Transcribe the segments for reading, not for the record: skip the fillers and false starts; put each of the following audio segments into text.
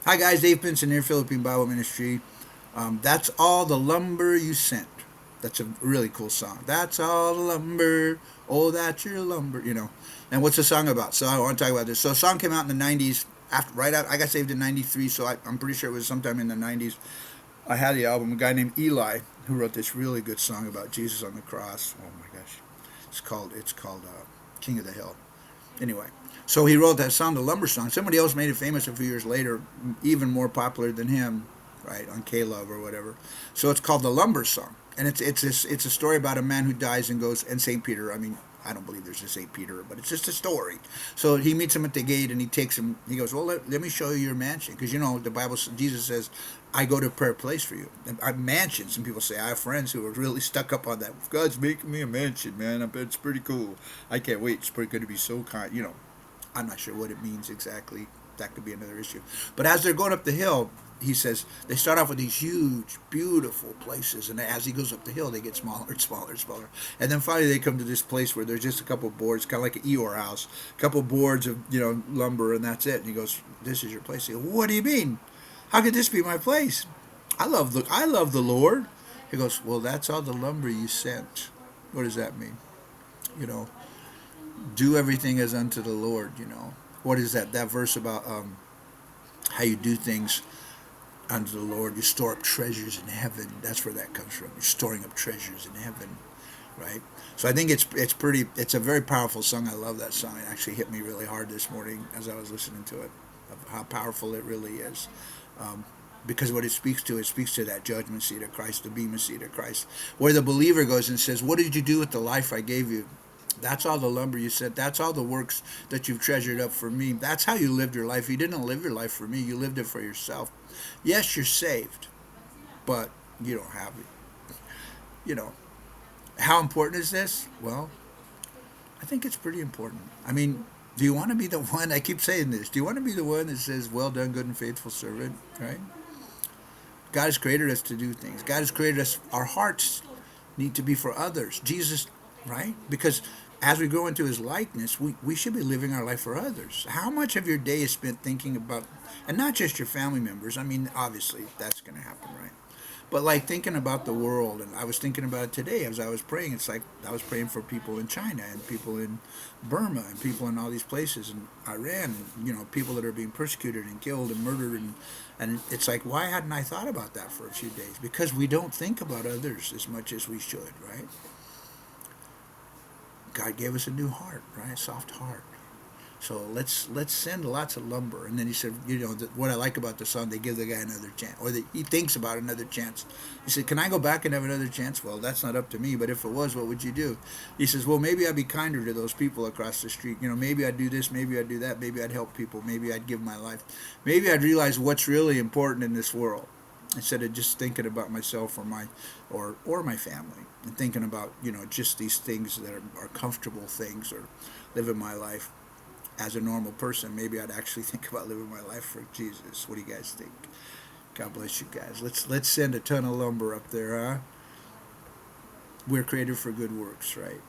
Hi guys, Dave Pinson here, Philippine Bible Ministry. That's all the lumber you sent. That's a really cool song. That's all the lumber. Oh, that's your lumber. And what's the song about? So I want to talk about this. So the song came out in the '90s. I got saved in '93, so I'm pretty sure it was sometime in the '90s. I had the album. A guy named Eli who wrote this really good song about Jesus on the cross. Oh my gosh, it's called King of the Hill. Anyway, so he wrote that song, the Lumber Song. Somebody else made it famous a few years later, even more popular than him, right, on K-Love or whatever. So it's called the Lumber Song, and it's a story about a man who dies and goes, and Saint Peter. I mean, I don't believe there's a Saint Peter, but it's just a story. So he meets him at the gate, and he takes him. He goes, well, let me show you your mansion, because the Bible, Jesus says, I go to prepare a place for you. And I mansions, and people say I have friends who are really stuck up on that. God's making me a mansion, man. I bet it's pretty cool. I can't wait. It's pretty good to be so kind. I'm not sure what it means exactly. That could be another issue. But as they're going up the hill, he says they start off with these huge, beautiful places, and as he goes up the hill, they get smaller and smaller and smaller, and then finally they come to this place where there's just a couple of boards, kind of like an Eeyore house, a couple of boards of lumber, and that's it. And he goes, "This is your place." He goes, "What do you mean? How could this be my place? I love the Lord." He goes, "Well, that's all the lumber you sent." What does that mean? You know, do everything as unto the Lord. What is that verse about how you do things unto the Lord? You store up treasures in heaven. That's where that comes from. You're storing up treasures in heaven, right? So I think it's a very powerful song. I love that song. It actually hit me really hard this morning as I was listening to it, of how powerful it really is. Um, because what it speaks to that judgment seat of Christ, the bema seat of Christ, where the believer goes and says, "What did you do with the life I gave you? That's all the lumber you said. That's all the works that you've treasured up for me. That's how you lived your life. You didn't live your life for me. You lived it for yourself. Yes, you're saved, but you don't have it. You know, how important is this? Well, I think it's pretty important. I mean, do you want to be the one? I keep saying this. Do you want to be the one that says, "Well done, good and faithful servant"? Right? God has created us to do things. God has created us. Our hearts need to be for others. Jesus, right? Because as we grow into His likeness, we should be living our life for others. How much of your day is spent thinking about, and not just your family members? I mean, obviously that's going to happen, right? But like thinking about the world, and I was thinking about it today as I was praying. It's like I was praying for people in China and people in Burma and people in all these places in Iran, and people that are being persecuted and killed and murdered, and it's like, why hadn't I thought about that for a few days? Because we don't think about others as much as we should, right? God gave us a new heart, right? A soft heart. So let's send lots of lumber. And then he said, what I like about the song, they give the guy another chance, or he thinks about another chance. He said, can I go back and have another chance? Well, that's not up to me, but if it was, what would you do? He says, well, maybe I'd be kinder to those people across the street. Maybe I'd do this, maybe I'd do that, maybe I'd help people, maybe I'd give my life, maybe I'd realize what's really important in this world, instead of just thinking about myself or my family, and thinking about just these things that are comfortable things, or living my life as a normal person. Maybe I'd actually think about living my life for Jesus. What do you guys think? God bless you guys. Let's send a ton of lumber up there, huh? We're created for good works, right?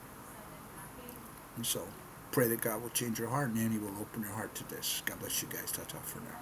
And so pray that God will change your heart, and He will open your heart to this. God bless you guys. Ta ta for now.